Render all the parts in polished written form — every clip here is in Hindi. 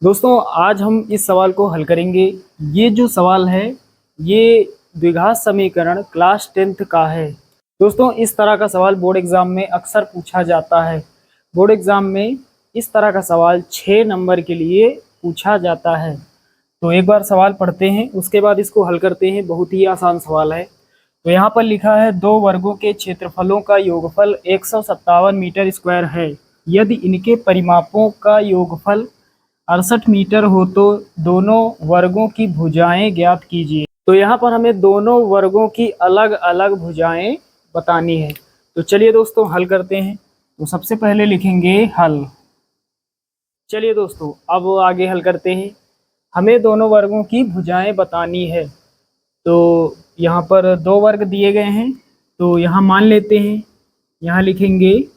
दोस्तों आज हम इस सवाल को हल करेंगे। ये जो सवाल है ये द्विघात समीकरण क्लास 10th का है। दोस्तों इस तरह का सवाल बोर्ड एग्जाम में अक्सर पूछा जाता है। बोर्ड एग्जाम में इस तरह का सवाल 6 नंबर के लिए पूछा जाता है। तो एक बार सवाल पढ़ते हैं, उसके बाद इसको हल करते हैं। बहुत ही आसान सवाल है। तो यहाँ पर लिखा है, दो वर्गों के क्षेत्रफलों का योगफल 157 मीटर स्क्वायर है। यदि इनके परिमापों का योगफल 68 मीटर हो तो दोनों वर्गों की भुजाएं ज्ञात कीजिए। तो यहाँ पर हमें दोनों वर्गों की अलग अलग भुजाएं बतानी है। तो चलिए दोस्तों हल करते हैं। तो सबसे पहले लिखेंगे हल। चलिए दोस्तों अब आगे हल करते हैं। हमें दोनों वर्गों की भुजाएं बतानी है। तो यहाँ पर दो वर्ग दिए गए हैं, तो यहाँ मान लेते हैं। यहाँ लिखेंगे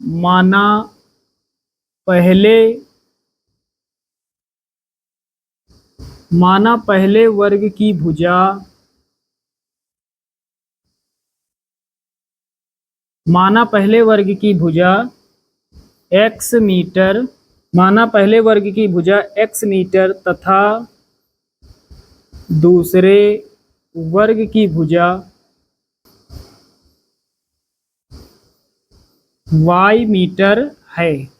माना पहले वर्ग की भुजा x मीटर तथा दूसरे वर्ग की भुजा y मीटर है।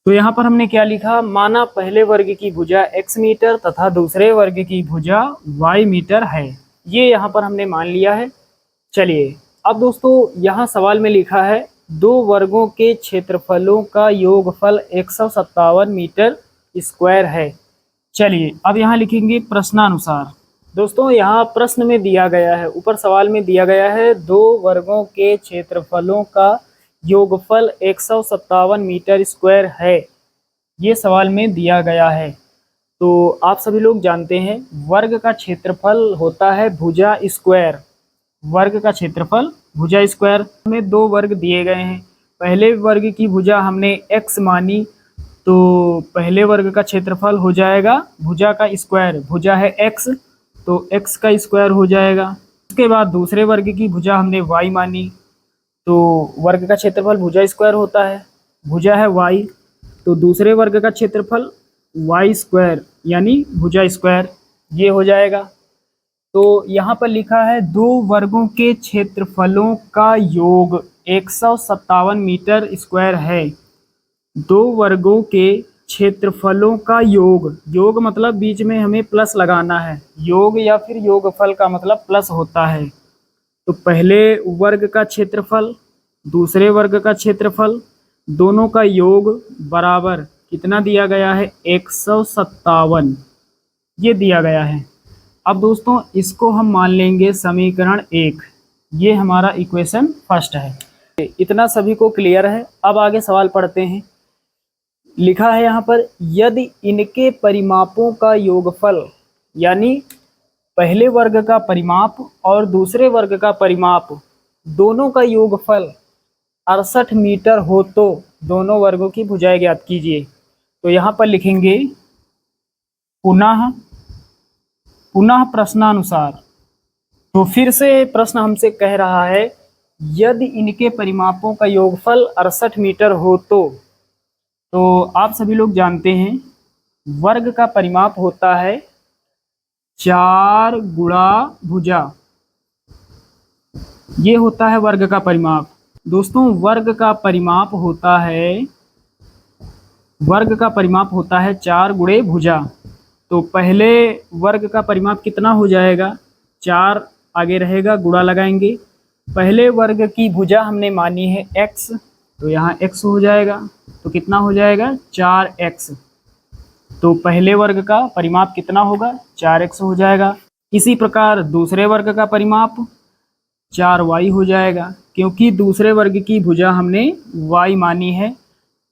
तो यहाँ पर हमने क्या लिखा, माना पहले वर्ग की भुजा x मीटर तथा दूसरे वर्ग की भुजा y मीटर है। ये यहाँ पर हमने मान लिया है। चलिए अब दोस्तों यहाँ सवाल में लिखा है, दो वर्गों के क्षेत्रफलों का योगफल 157 मीटर स्क्वायर है। चलिए अब यहाँ लिखेंगे प्रश्नानुसार। दोस्तों यहाँ प्रश्न में दिया गया है, ऊपर सवाल में दिया गया है, दो वर्गों के क्षेत्रफलों का योगफल 157 मीटर स्क्वायर है। ये सवाल में दिया गया है। तो आप सभी लोग जानते हैं वर्ग का क्षेत्रफल होता है भुजा स्क्वायर। वर्ग का क्षेत्रफल भुजा स्क्वायर में दो वर्ग दिए गए हैं। पहले वर्ग की भुजा हमने x मानी, तो पहले वर्ग का क्षेत्रफल हो जाएगा भुजा का स्क्वायर। भुजा है x, तो x का स्क्वायर हो जाएगा। उसके बाद दूसरे वर्ग की भुजा हमने y मानी, तो वर्ग का क्षेत्रफल भुजा स्क्वायर होता है। भुजा है y, तो दूसरे वर्ग का क्षेत्रफल y स्क्वायर यानी भुजा स्क्वायर, ये हो जाएगा। तो यहाँ पर लिखा है, दो वर्गों के क्षेत्रफलों का योग 157 मीटर स्क्वायर है। दो वर्गों के क्षेत्रफलों का योग मतलब बीच में हमें प्लस लगाना है। योग या फिर योगफल का मतलब प्लस होता है। तो पहले वर्ग का क्षेत्रफल, दूसरे वर्ग का क्षेत्रफल, दोनों का योग बराबर कितना दिया गया है, 157, ये दिया गया है। अब दोस्तों इसको हम मान लेंगे समीकरण 1। ये हमारा इक्वेशन फर्स्ट है। इतना सभी को क्लियर है। अब आगे सवाल पढ़ते हैं। लिखा है यहाँ पर, यदि इनके परिमापों का योगफल यानी पहले वर्ग का परिमाप और दूसरे वर्ग का परिमाप दोनों का योगफल 68 मीटर हो तो दोनों वर्गों की भुजाएं ज्ञात कीजिए। तो यहाँ पर लिखेंगे पुनः प्रश्नानुसार। तो फिर से प्रश्न हमसे कह रहा है, यदि इनके परिमापों का योगफल 68 मीटर हो तो आप सभी लोग जानते हैं वर्ग का परिमाप होता है 4 गुणा भुजा। ये होता है वर्ग का परिमाप। दोस्तों वर्ग का परिमाप होता है 4 गुणे भुजा। तो पहले वर्ग का परिमाप कितना हो जाएगा, 4 आगे रहेगा, गुणा लगाएंगे। पहले वर्ग की भुजा हमने मानी है x, तो यहाँ x हो जाएगा। तो कितना हो जाएगा, 4x। तो पहले वर्ग का परिमाप कितना होगा, 4x हो जाएगा। इसी प्रकार दूसरे वर्ग का परिमाप 4y हो जाएगा, क्योंकि दूसरे वर्ग की भुजा हमने y मानी है।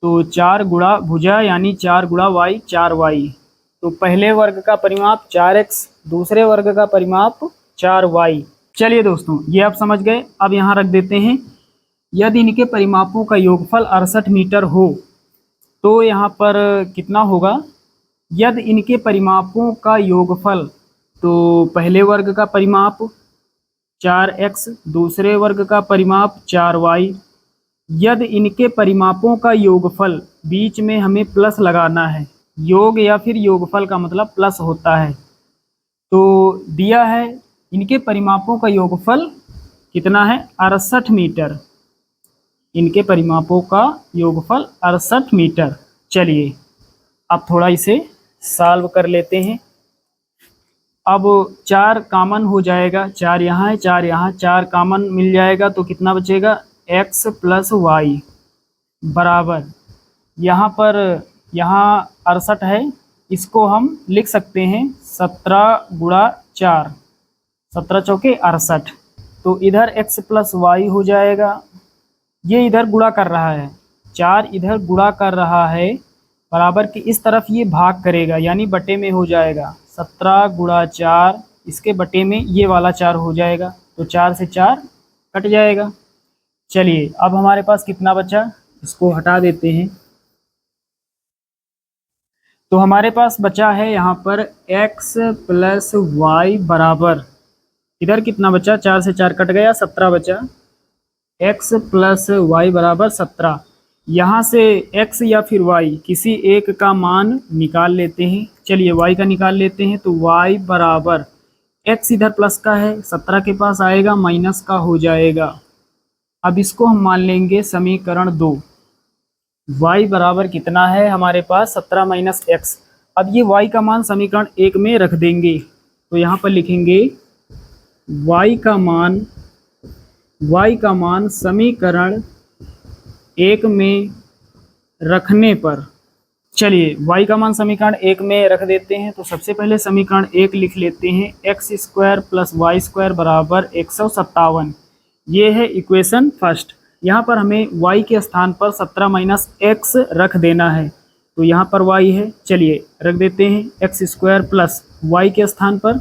तो 4 गुणा भुजा यानी 4 गुणा y, 4y। तो पहले वर्ग का परिमाप 4x, दूसरे वर्ग का परिमाप 4y। चलिए दोस्तों ये आप समझ गए। अब यहाँ रख देते हैं, यदि इनके परिमापों का योगफल 68 मीटर हो तो यहाँ पर कितना होगा, यदि इनके परिमापों का योगफल, तो पहले वर्ग का परिमाप 4x, दूसरे वर्ग का परिमाप 4y, यदि इनके परिमापों का योगफल, बीच में हमें प्लस लगाना है, योग या फिर योगफल का मतलब प्लस होता है। तो दिया है इनके परिमापों का योगफल कितना है, 68 मीटर। इनके परिमापों का योगफल 68 मीटर। चलिए अब थोड़ा इसे सॉल्व कर लेते हैं। अब 4 कॉमन हो जाएगा, 4 यहाँ है, 4 यहाँ, 4 कॉमन मिल जाएगा तो कितना बचेगा, x प्लस वाई बराबर, यहाँ पर यहाँ 68 है, इसको हम लिख सकते हैं 17 गुणा 4, 17 चौके 68। तो इधर x प्लस वाई हो जाएगा, ये इधर गुणा कर रहा है, 4 इधर गुणा कर रहा है, बराबर की इस तरफ ये भाग करेगा यानी बटे में हो जाएगा, 17 गुणा 4, इसके बटे में ये वाला 4 हो जाएगा, तो 4 से 4 कट जाएगा। चलिए अब हमारे पास कितना बचा, इसको हटा देते हैं। तो हमारे पास बचा है यहाँ पर x प्लस वाई बराबर, इधर कितना बचा, 4 से 4 कट गया, 17 बचा, x प्लस वाई बराबर 17। यहाँ से x या फिर y किसी एक का मान निकाल लेते हैं। चलिए y का निकाल लेते हैं, तो y बराबर x इधर प्लस का है, 17 के पास आएगा माइनस का हो जाएगा। अब इसको हम मान लेंगे समीकरण 2। y बराबर कितना है हमारे पास, 17 माइनस एक्स। अब ये y का मान समीकरण 1 में रख देंगे, तो यहाँ पर लिखेंगे y का मान समीकरण 1 में रखने पर, चलिए y का मान समीकरण 1 में रख देते हैं। तो सबसे पहले समीकरण 1 लिख लेते हैं, x square plus y square बराबर 157। ये है इक्वेशन फर्स्ट। यहाँ पर हमें y के स्थान पर 17 माइनस एक्स रख देना है, तो यहाँ पर y है, चलिए रख देते हैं, एक्स स्क्वायर प्लस वाई के स्थान पर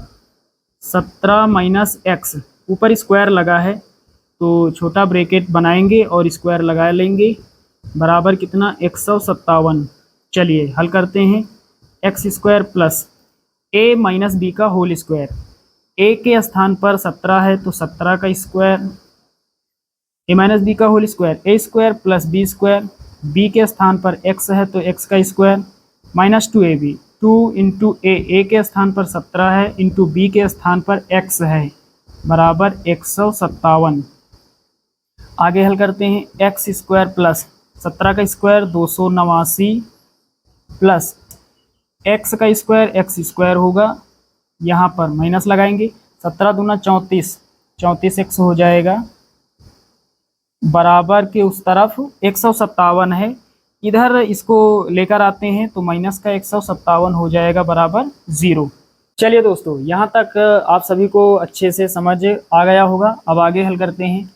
17 माइनस एक्स, ऊपर स्क्वायर लगा है तो छोटा ब्रैकेट बनाएंगे और स्क्वायर लगा लेंगे, बराबर कितना, 157। चलिए हल करते हैं, x square plus a minus b का होल स्क्वायर, a के स्थान पर 17 है तो 17 का स्क्वायर, a माइनस बी का whole square, a square plus b square, b के स्थान पर x है तो x का square, minus 2ab, 2 into a के स्थान पर 17 है इंटू b के स्थान पर x है, बराबर 157। आगे हल करते हैं, एक्स स्क्वायर प्लस 17 का स्क्वायर 289 प्लस एक्स का स्क्वायर होगा, यहाँ पर माइनस लगाएंगे, 17 दूना 34, 34 एक्स हो जाएगा, बराबर के उस तरफ 157 है, इधर इसको लेकर आते हैं तो माइनस का 157 हो जाएगा, बराबर 0। चलिए दोस्तों यहाँ तक आप सभी को अच्छे से समझ आ गया होगा। अब आगे हल करते हैं,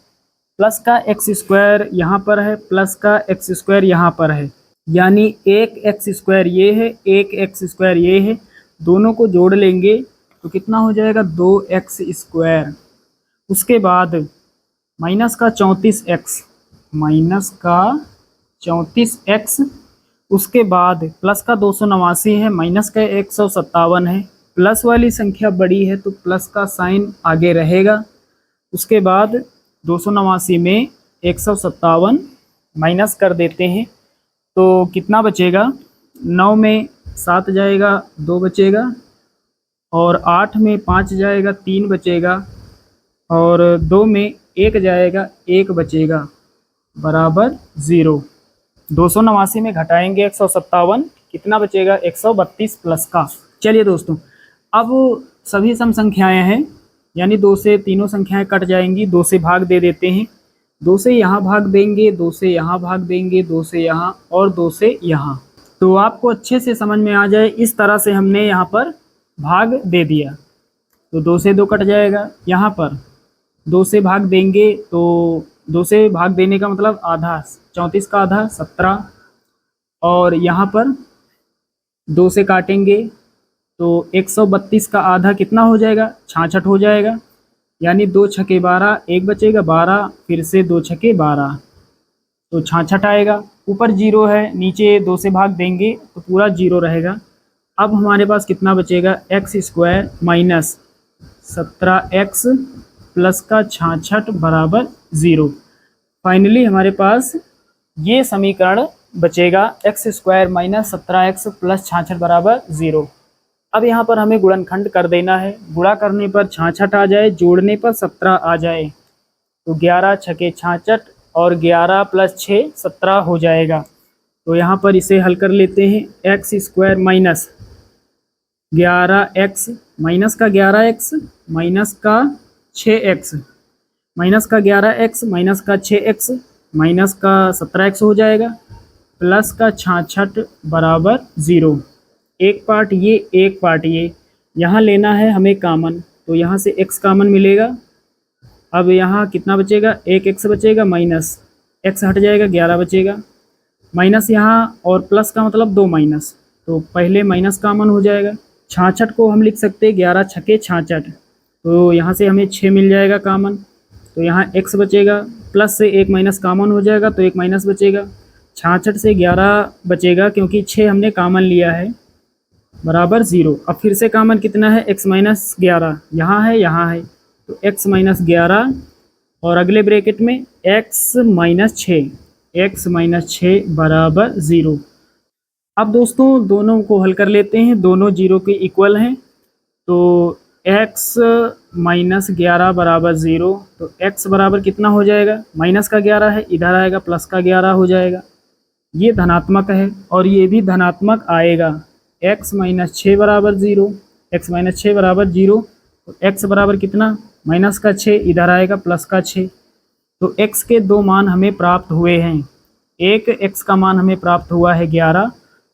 प्लस का एक्स स्क्वायर यहाँ पर है, प्लस का एक्स स्क्वायर यहाँ पर है, यानी एक एक्स स्क्वायर ये है, एक एक्स स्क्वायर ये है, दोनों को जोड़ लेंगे तो कितना हो जाएगा, 2x स्क्वायर। उसके बाद माइनस का 34x, माइनस का 34x, उसके बाद प्लस का 289 है, माइनस का 157 है, प्लस वाली संख्या बड़ी है तो प्लस का साइन आगे रहेगा। उसके बाद 289 में 157 माइनस कर देते हैं तो कितना बचेगा, 9 में 7 जाएगा, 2 बचेगा, और 8 में 5 जाएगा, 3 बचेगा, और 2 में 1 जाएगा, 1 बचेगा, बराबर 0। 289 में घटाएंगे 157, कितना बचेगा, 132 प्लस का। चलिए दोस्तों अब सभी सम संख्याएं हैं, यानी 2 से तीनों संख्याएं कट जाएंगी, 2 से भाग दे देते हैं, 2 से यहाँ भाग देंगे, 2 से यहाँ भाग देंगे, 2 से यहाँ और 2 से यहाँ। तो आपको अच्छे से समझ में आ जाए, इस तरह से हमने यहाँ पर भाग दे दिया, तो 2 से 2 कट जाएगा, यहाँ पर 2 से भाग देंगे तो 2 से भाग देने का मतलब आधा, 34 का आधा 17, और यहाँ पर 2 से काटेंगे तो 132 का आधा कितना हो जाएगा, 66 हो जाएगा, यानी 2 छके 12, 1 बचेगा 12, फिर से 2 छके 12, तो 66 आएगा। ऊपर 0 है, नीचे 2 से भाग देंगे तो पूरा 0 रहेगा। अब हमारे पास कितना बचेगा, x square minus 17x plus का 66 बराबर 0। फाइनली हमारे पास ये समीकरण बचेगा x square minus 17x plus 66 बराबर 0। अब यहाँ पर हमें गुणनखंड कर देना है। गुणा करने पर 66 आ जाए, जोड़ने पर 17 आ जाए, तो 11 छके 66 और 11 प्लस 6 17 हो जाएगा। तो यहाँ पर इसे हल कर लेते हैं। X square minus 11x minus का 11x माइनस का 6x माइनस का 11x माइनस का 6x माइनस का 17x हो जाएगा, प्लस का 66 बराबर 0। एक पार्ट ये, एक पार्ट ये, यहाँ लेना है हमें कामन, तो यहाँ से x कामन मिलेगा। अब यहाँ कितना बचेगा, एक x बचेगा, माइनस x हट जाएगा, 11 बचेगा, माइनस यहाँ और प्लस का मतलब 2 माइनस, तो पहले माइनस कामन हो जाएगा। 66 को हम लिख सकते हैं 11 छके 66, तो यहाँ से हमें 6 मिल जाएगा कामन, तो यहाँ x बचेगा, प्लस से एक माइनस कामन हो जाएगा, तो एक माइनस बचेगा। 66 से 11 बचेगा क्योंकि 6 हमने कामन लिया है, बराबर 0। अब फिर से कामन कितना है, x माइनस 11, यहाँ है, तो x माइनस 11 और अगले ब्रैकेट में x माइनस 6 बराबर 0। अब दोस्तों दोनों को हल कर लेते हैं, दोनों 0 के इक्वल हैं, तो x माइनस 11 बराबर 0, तो x बराबर कितना हो जाएगा, माइनस का 11 है, इधर आएगा प्लस का 11 हो जाएगा। ये धनात्मक है और ये भी धनात्मक आएगा। x माइनस 6 बराबर 0, x माइनस 6 बराबर 0, तो x बराबर कितना, माइनस का 6, इधर आएगा प्लस का 6। तो x के दो मान हमें प्राप्त हुए हैं। एक x का मान हमें प्राप्त हुआ है 11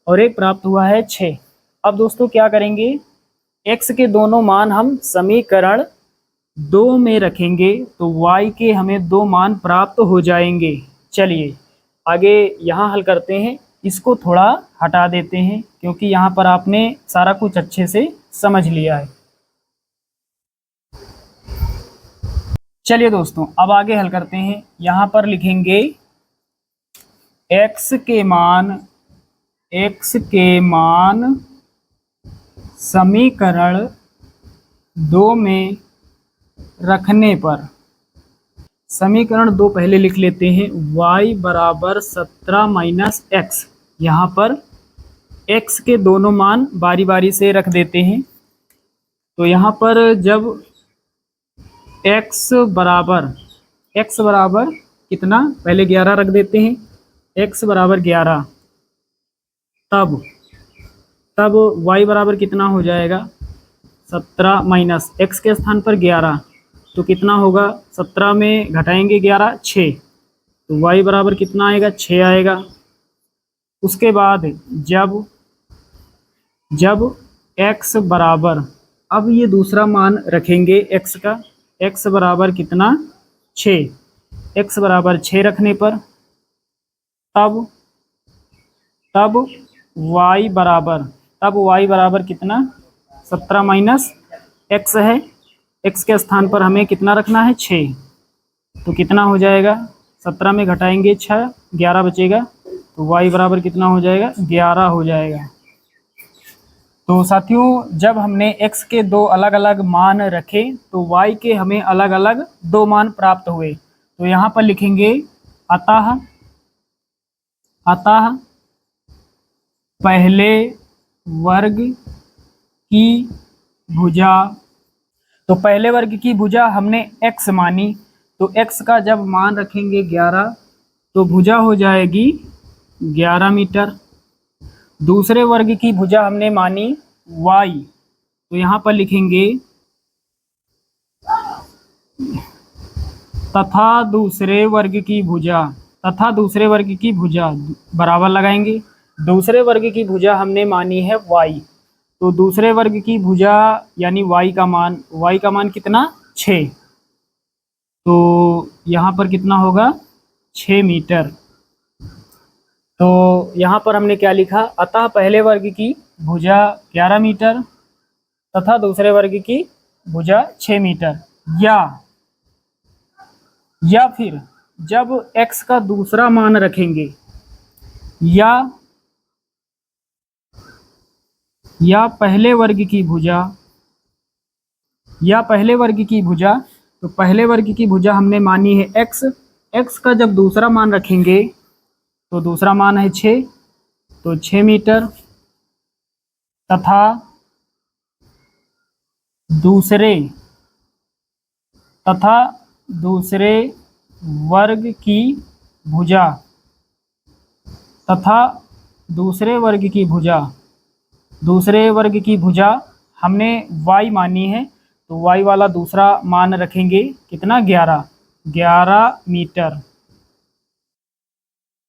और एक प्राप्त हुआ है 6। अब दोस्तों क्या करेंगे, x के दोनों मान हम समीकरण 2 में रखेंगे, तो y के हमें 2 मान प्राप्त हो जाएंगे। चलिए आगे यहाँ हल करते हैं। इसको थोड़ा हटा देते हैं क्योंकि यहाँ पर आपने सारा कुछ अच्छे से समझ लिया है। चलिए दोस्तों अब आगे हल करते हैं। यहाँ पर लिखेंगे x के मान समीकरण 2 में रखने पर, समीकरण 2 पहले लिख लेते हैं, y बराबर 17 माइनस एक्स। यहाँ पर x के दोनों मान बारी बारी से रख देते हैं। तो यहाँ पर जब x बराबर कितना, पहले 11 रख देते हैं, x बराबर 11, तब y बराबर कितना हो जाएगा, 17 माइनस x के स्थान पर 11, तो कितना होगा, 17 में घटाएंगे 11, 6, तो y बराबर कितना आएगा, 6 आएगा। उसके बाद जब x बराबर, अब ये दूसरा मान रखेंगे x का, x बराबर कितना, 6, x बराबर 6 रखने पर तब y बराबर कितना, 17 माइनस x है, x के स्थान पर हमें कितना रखना है, 6, तो कितना हो जाएगा, 17 में घटाएंगे 6, 11 बचेगा, तो y बराबर कितना हो जाएगा, 11 हो जाएगा। तो साथियों जब हमने x के दो अलग अलग मान रखे तो y के हमें अलग अलग 2 मान प्राप्त हुए। तो यहाँ पर लिखेंगे अतः पहले वर्ग की भुजा। तो पहले वर्ग की भुजा हमने x मानी, तो x का जब मान रखेंगे 11 तो भुजा हो जाएगी 11 मीटर। दूसरे वर्ग की भुजा हमने मानी y, तो यहाँ पर लिखेंगे तथा दूसरे वर्ग की भुजा बराबर लगाएंगे। दूसरे वर्ग की भुजा हमने मानी है y, तो दूसरे वर्ग की भुजा यानी y का मान कितना, 6, तो यहाँ पर कितना होगा, 6 मीटर। तो यहाँ पर हमने क्या लिखा, अतः पहले वर्ग की भुजा 11 मीटर तथा दूसरे वर्ग की भुजा 6 मीटर। या फिर जब x का दूसरा मान रखेंगे या पहले वर्ग की भुजा, तो पहले वर्ग की भुजा हमने मानी है x, x का जब दूसरा मान रखेंगे तो दूसरा मान है 6, तो 6 मीटर तथा दूसरे वर्ग की भुजा दूसरे वर्ग की भुजा हमने y मानी है, तो y वाला दूसरा मान रखेंगे कितना, 11 मीटर।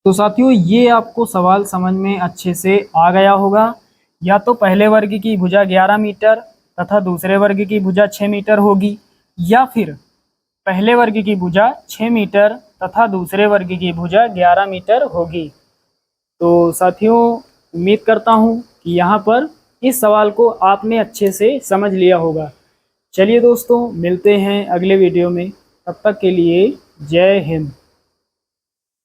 तो साथियों ये आपको सवाल समझ में अच्छे से आ गया होगा। या तो पहले वर्ग की भुजा 11 मीटर तथा दूसरे वर्ग की भुजा 6 मीटर होगी, या फिर पहले वर्ग की भुजा 6 मीटर तथा दूसरे वर्ग की भुजा 11 मीटर होगी। तो साथियों उम्मीद करता हूँ कि यहाँ पर इस सवाल को आपने अच्छे से समझ लिया होगा। चलिए दोस्तों मिलते हैं अगले वीडियो में, तब तक के लिए जय हिंद।